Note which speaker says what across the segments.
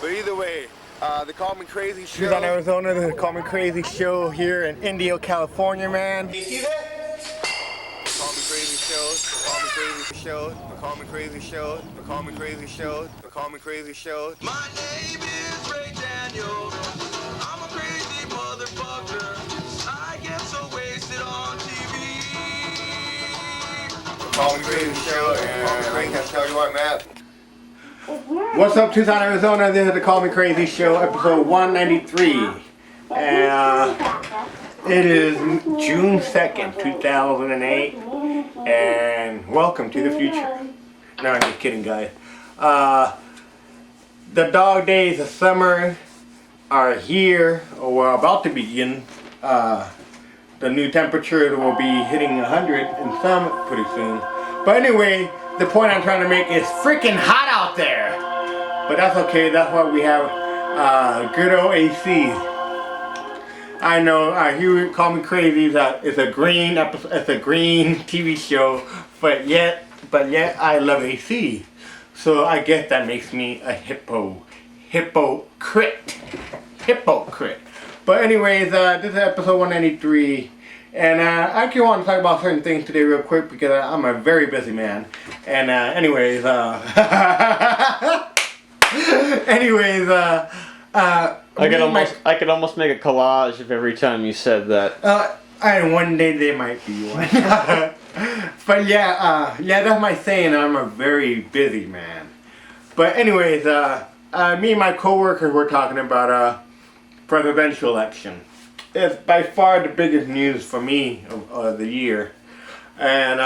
Speaker 1: But either way, the Call Me Crazy show.
Speaker 2: Tucson, Arizona, the Call Me Crazy show here in Indio, California, man.
Speaker 1: You see that? Call Me Crazy show. Call Me Crazy show. Call Me Crazy show. Call Me Crazy show. Call Me Crazy show.
Speaker 3: My name is Ray Daniels. I'm a crazy motherfucker. I get so wasted on TV.
Speaker 1: Call Me Crazy show. Call Me Crazy. I'll tell you what, Matt.
Speaker 2: What's up, Tucson, Arizona? This is the Call Me Crazy show, episode 193. It is June 2nd, 2008, and welcome to the future. No, I'm just kidding, guys. The dog days of summer are here, or we're about to begin. The new temperature will be hitting 100 in some pretty soon. But anyway, the point I'm trying to make is freaking hot out there. But that's okay, that's why we have good old AC. I know, you call me crazy, it's a green episode, it's a green TV show, but yet I love AC. So I guess that makes me a hypocrite. But anyways, this is episode 193, and I actually want to talk about certain things today real quick because I'm a very busy man. And anyways,
Speaker 4: I could almost make a collage of every time you said that.
Speaker 2: And one day there might be one. But yeah, that's my saying. I'm a very busy man. But anyways, me and my coworkers were talking about presidential election. It's by far the biggest news for me of the year, and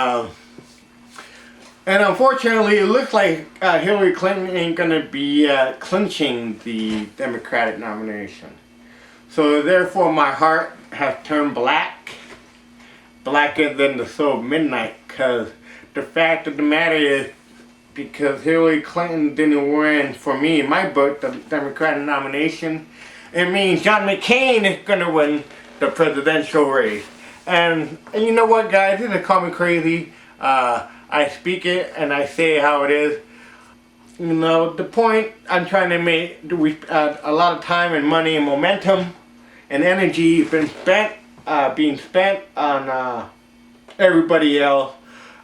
Speaker 2: unfortunately, it looks like Hillary Clinton ain't gonna be clinching the Democratic nomination. So therefore, my heart has turned black, blacker than the soul of midnight. Cause the fact of the matter is, because Hillary Clinton didn't win, for me, in my book, the Democratic nomination, it means John McCain is gonna win the presidential race. And you know what, guys? This is Call Me Crazy. I speak it and I say how it is. You know, the point I'm trying to make, a lot of time and money and momentum and energy has been being spent on everybody else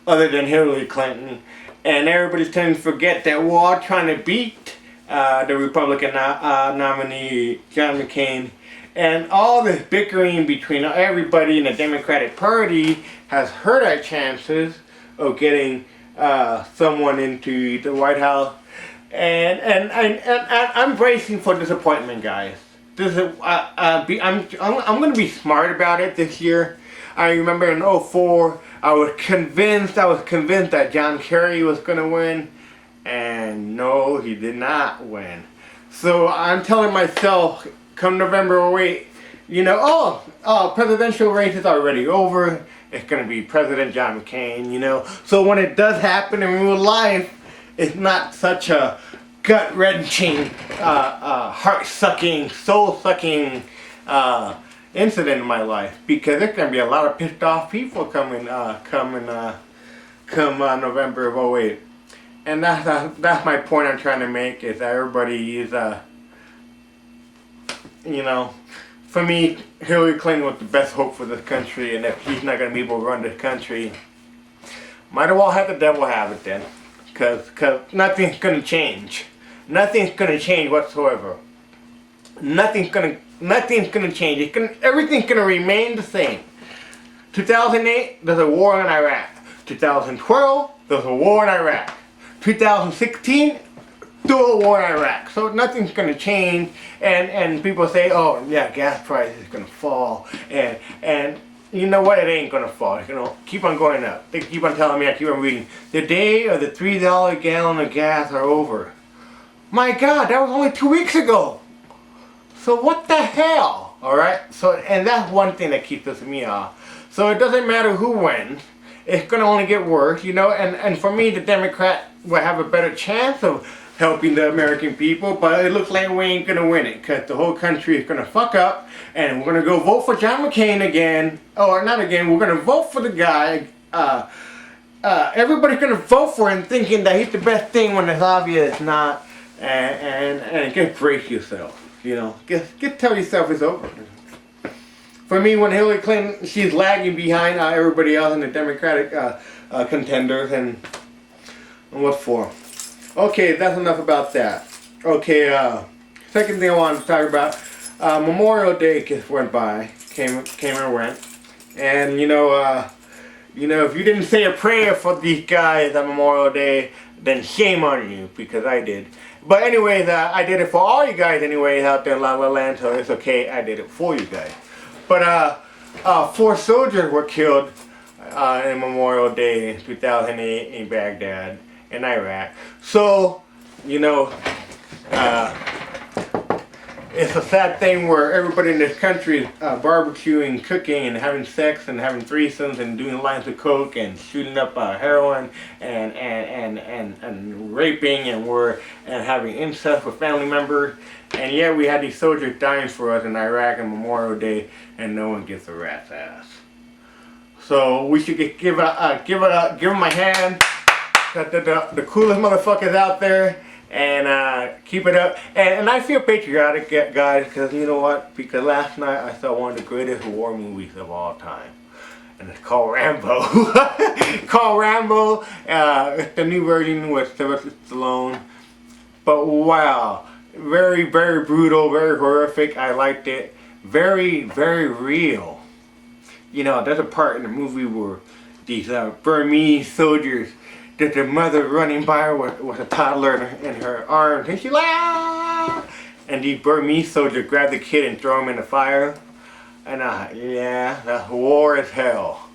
Speaker 2: other than Hillary Clinton. And everybody's tending to forget that we're all trying to beat the Republican nominee, John McCain. And all this bickering between everybody in the Democratic Party has hurt our chances of getting someone into the White House, and I'm bracing for disappointment, guys. This is I'm going to be smart about it this year. I remember in 2004, I was convinced that John Kerry was going to win, and no, he did not win. So I'm telling myself, come November 2008, you know, presidential race is already over. It's going to be President John McCain, you know. So when it does happen in real life, it's not such a gut-wrenching, heart-sucking, soul-sucking incident in my life. Because there's going to be a lot of pissed-off people come November of 2008. And that's my point I'm trying to make, is that everybody is, you know, for me, Hillary Clinton was the best hope for this country, and if she's not going to be able to run this country, might as well have the devil have it then, because nothing's going to change. Nothing's going to change whatsoever. Nothing's going to change. Everything's going to remain the same. 2008, there's a war in Iraq. 2012, there's a war in Iraq. 2016, still a war in Iraq. So nothing's going to change, and people say, oh yeah, gas prices is going to fall, and you know what, it ain't going to fall. It's going to keep on going up. They keep on telling me, I keep on reading, the day of the $3 gallon of gas are over. My God, that was only 2 weeks ago. So what the hell? Alright, so, and that's one thing that keeps me off. So it doesn't matter who wins, it's going to only get worse, you know, and for me, the Democrat will have a better chance of helping the American people, but it looks like we ain't gonna win it, because the whole country is gonna fuck up, and we're gonna go vote for John McCain again, or not again, we're gonna vote for the guy, everybody's gonna vote for him thinking that he's the best thing when it's obvious not, and just brace yourself. You know, just tell yourself it's over. For me, when Hillary Clinton, she's lagging behind everybody else in the Democratic contenders, and what for? Okay, that's enough about that. Okay, second thing I wanted to talk about, Memorial Day just went by, came and went, and you know, if you didn't say a prayer for these guys on Memorial Day, then shame on you, because I did. But anyways, I did it for all you guys anyways out there in La La Land, so it's okay, I did it for you guys. But 4 soldiers were killed in Memorial Day 2008 in Baghdad, in Iraq. So, you know, it's a sad thing where everybody in this country is barbecuing, cooking, and having sex, and having threesomes, and doing lines of coke, and shooting up heroin, and raping, and having incest with family members. And yet we had these soldiers dying for us in Iraq on Memorial Day, and no one gets a rat's ass. So we should give them a hand. The coolest motherfuckers out there, and keep it up. And I feel patriotic, guys, because you know what? Because last night I saw one of the greatest war movies of all time, and it's called Rambo. Called Rambo. It's the new version with Sylvester Stallone. But wow, very, very brutal, very horrific. I liked it. Very, very real. You know, there's a part in the movie where these Burmese soldiers, that their mother running by her with a toddler in her arms, and she's like, ah! And these Burmese soldiers grab the kid and throw him in the fire. And yeah, that's war as hell.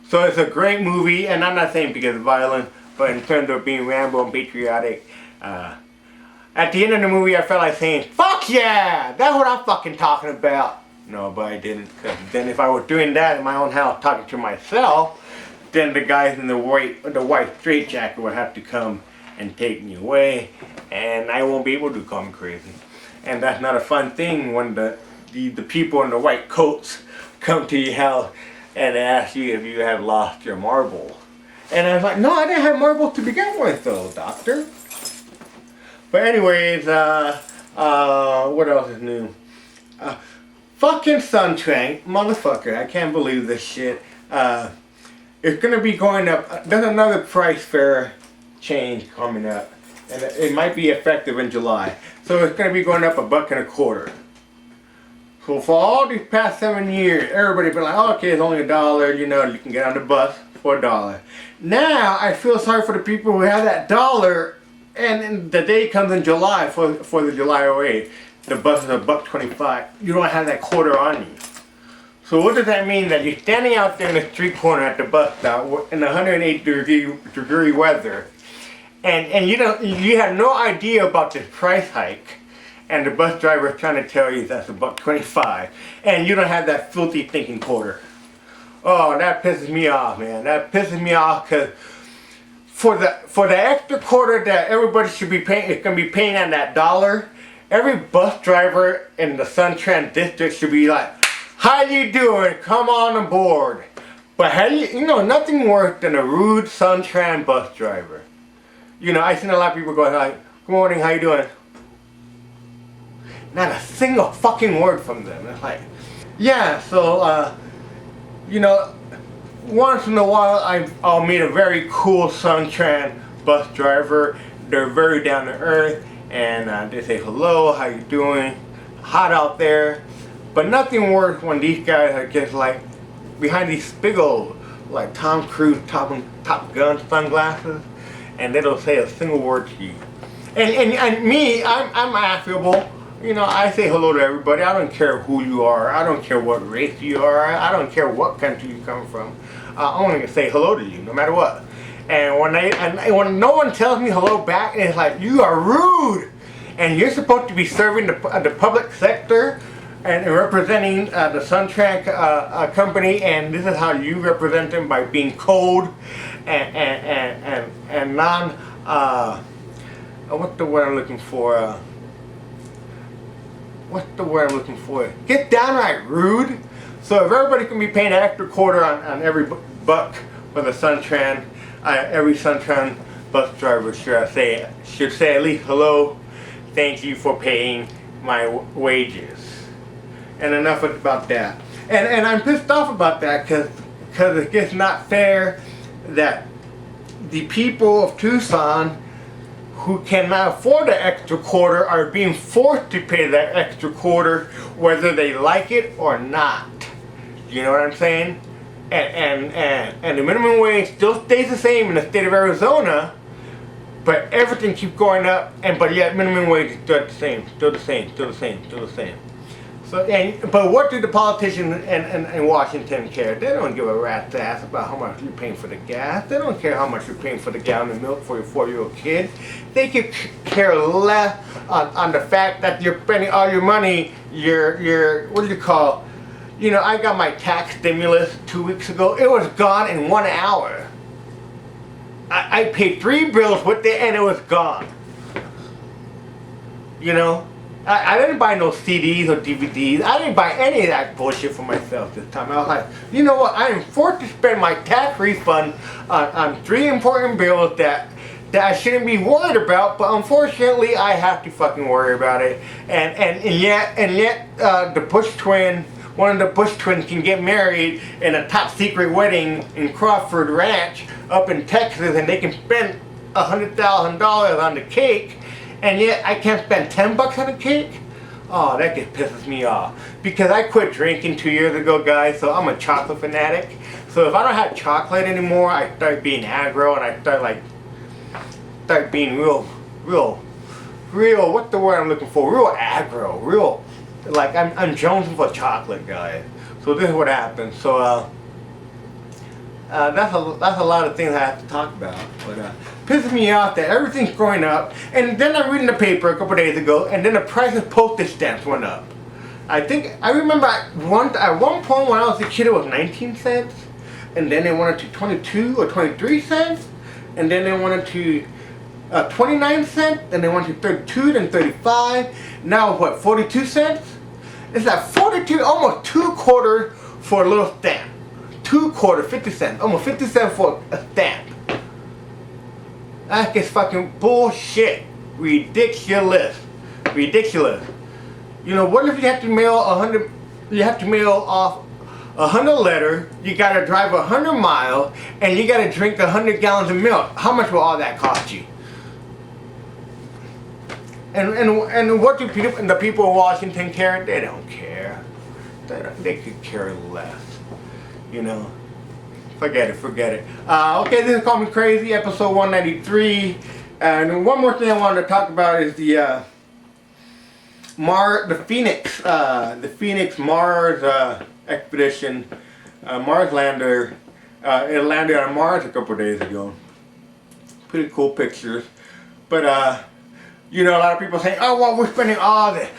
Speaker 2: So it's a great movie, and I'm not saying because it's violent, but in terms of being Rambo and patriotic, at the end of the movie I felt like saying, fuck yeah! That's what I'm fucking talking about. No, but I didn't, because then if I was doing that in my own house talking to myself, then the guys in the white straitjacket would have to come and take me away, and I won't be able to call me crazy. And that's not a fun thing when the people in the white coats come to your house and ask you if you have lost your marbles. And I was like, no, I didn't have marbles to begin with though, doctor. But anyways, what else is new? Fucking Suntran, motherfucker, I can't believe this shit. It's gonna be going up. There's another price fair change coming up, and it might be effective in July. So it's gonna be going up $1.25. So for all these past 7 years, everybody's been like, oh, okay, it's only $1. You know, you can get on the bus for $1. Now I feel sorry for the people who have that $1, and the day comes in July for the July 08. The bus is $1.25. You don't have that quarter on you. So what does that mean? That you're standing out there in the street corner at the bus stop in 108 degree weather, and you have no idea about this price hike, and the bus driver is trying to tell you that's $1.25, and you don't have that filthy thinking quarter. Oh, that pisses me off, man. That pisses me off, because for the extra quarter that everybody should be paying, it's gonna be paying on that $1. Every bus driver in the Suntran district should be like, how you doing? Come on aboard. But how you know, nothing worse than a rude Suntran bus driver. You know, I've seen a lot of people going like, good morning, how you doing? Not a single fucking word from them. It's like, yeah, so, you know, once in a while I'll meet a very cool Suntran bus driver. They're very down to earth, and they say, hello, how you doing? Hot out there. But nothing worse when these guys are just like behind these big old like Tom Cruise Top Gun sunglasses, and they don't say a single word to you. And me, I'm affable. You know, I say hello to everybody. I don't care who you are. I don't care what race you are. I don't care what country you come from. I'm only gonna say hello to you, no matter what. And when no one tells me hello back, it's like, you are rude, and you're supposed to be serving the public sector and representing the Suntran company, and this is how you represent them, by being cold and non what's the word I'm looking for? Get downright rude. So if everybody can be paying an extra quarter on every buck for the Suntran, every Suntran bus driver should say at least hello, thank you for paying my wages. And enough about that. And I'm pissed off about that because it's just not fair that the people of Tucson who cannot afford the extra quarter are being forced to pay that extra quarter whether they like it or not. You know what I'm saying? And the minimum wage still stays the same in the state of Arizona, but everything keeps going up, but yet minimum wage is still the same, still the same, still the same, still the same. So, but what do the politicians in Washington care? They don't give a rat's ass about how much you're paying for the gas. They don't care how much you're paying for the gallon of milk for your 4-year-old kid. They could care less on the fact that you're spending all your money, your what do you call? You know, I got my tax stimulus 2 weeks ago. It was gone in 1 hour. I paid 3 bills with it and it was gone. You know? I didn't buy no CDs or DVDs. I didn't buy any of that bullshit for myself this time. I was like, you know what? I am forced to spend my tax refund on 3 important bills that I shouldn't be worried about, but unfortunately I have to fucking worry about it. And yet the Bush twin, one of the Bush twins can get married in a top secret wedding in Crawford Ranch up in Texas, and they can spend $100,000 on the cake. And yet I can't spend $10 on a cake? Oh, that just pisses me off. Because I quit drinking 2 years ago, guys, so I'm a chocolate fanatic. So if I don't have chocolate anymore, I start being aggro and I start being real, what's the word I'm looking for? Real aggro, like I'm jonesing for chocolate, guys. So this is what happens. So that's a lot of things I have to talk about. But pisses me off that everything's going up, and then I'm reading the paper a couple days ago, and then the price of postage stamps went up. I remember at one point when I was a kid it was 19 cents, and then they went to 22 or 23 cents, and then they went to 29 cents, and they went to 32, then 35. Now what? 42 cents? It's like 42, almost 2 quarters for a little stamp. 2 quarters, 50 cents, almost 50 cents for a stamp. That's just fucking bullshit. Ridiculous. You know, what if you have to mail off 100 letters, you gotta drive 100 miles, and you gotta drink 100 gallons of milk? How much will all that cost you? And what do the people in Washington care? They don't care. They could care less. You know? Forget it. Okay, this is Call Me Crazy, episode 193. And one more thing I wanted to talk about is the Phoenix Mars expedition. Mars lander. It landed on Mars a couple days ago. Pretty cool pictures. But you know, a lot of people say, oh, well, we're spending all the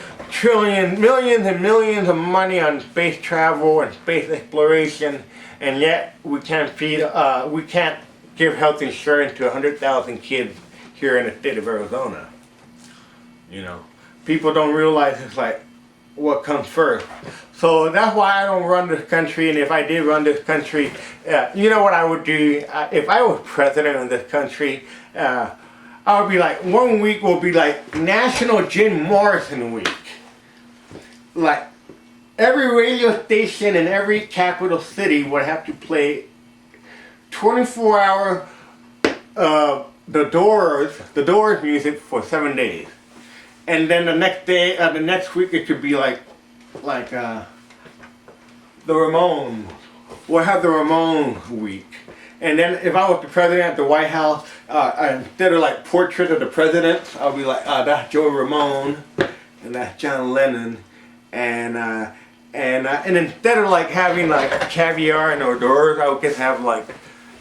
Speaker 2: millions and millions of money on space travel and space exploration, and yet we can't give health insurance to 100,000 kids here in the state of Arizona. You know, people don't realize it's like what comes first. So that's why I don't run this country, and if I did run this country, you know what I would do? If I was president of this country, I would be like, 1 week will be like National Jim Morrison Week. Like, every radio station in every capital city would have to play 24-hour the Doors music for 7 days. And then the next week it could be like the Ramones. We'll have the Ramones week. And then if I was the president at the White House, instead of like portraits of the presidents, I'll be like, that's Joe Ramone, and that's John Lennon, and instead of like having like caviar and hors d'oeuvres, I would just have like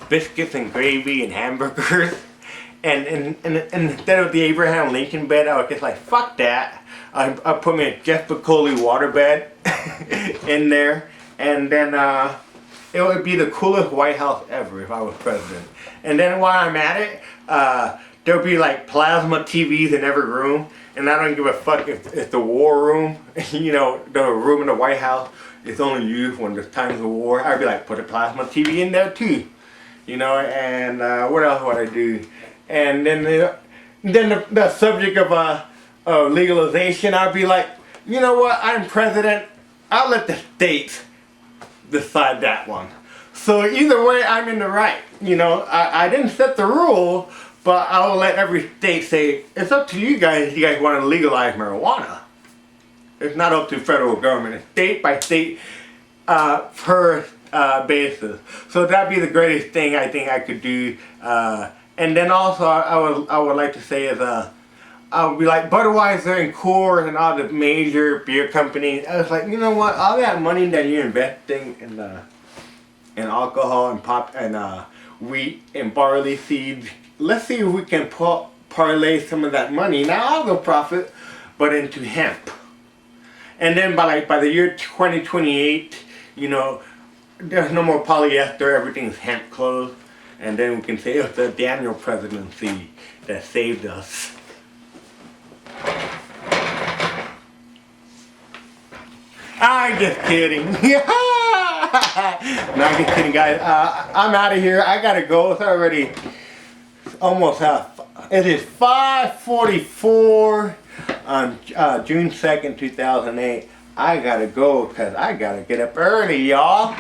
Speaker 2: biscuits and gravy and hamburgers, and instead of the Abraham Lincoln bed, I would just like, fuck that. I put me a Jeff Piccoli waterbed in there, and then it would be the coolest White House ever if I was president. And then while I'm at it, there'll be like plasma TVs in every room, and I don't give a fuck if it's the war room. You know, the room in the White House is only used when there's times of war. I'd be like, put a plasma TV in there too. You know, and what else would I do? And then the subject of legalization, I'd be like, you know what, I'm president, I'll let the states decide that one. So either way, I'm in the right. You know, I didn't set the rule, but I'll let every state say, it's up to you guys if you guys want to legalize marijuana. It's not up to the federal government. It's state by state per basis. So that'd be the greatest thing I think I could do. And then also I would like to say is I would be like Budweiser and Coors and all the major beer companies. I was like, you know what? All that money that you're investing in alcohol and pop and wheat and barley seeds, let's see if we can parlay some of that money, not all the profit, but into hemp. And then by the year 2028, you know, there's no more polyester, everything's hemp clothes. And then we can say it's the Daniel presidency that saved us. I'm just kidding. No, I'm just kidding, guys. I'm out of here. I gotta go. It's already almost it is 5:44 on June 2nd, 2008. I gotta go because I gotta get up early, y'all.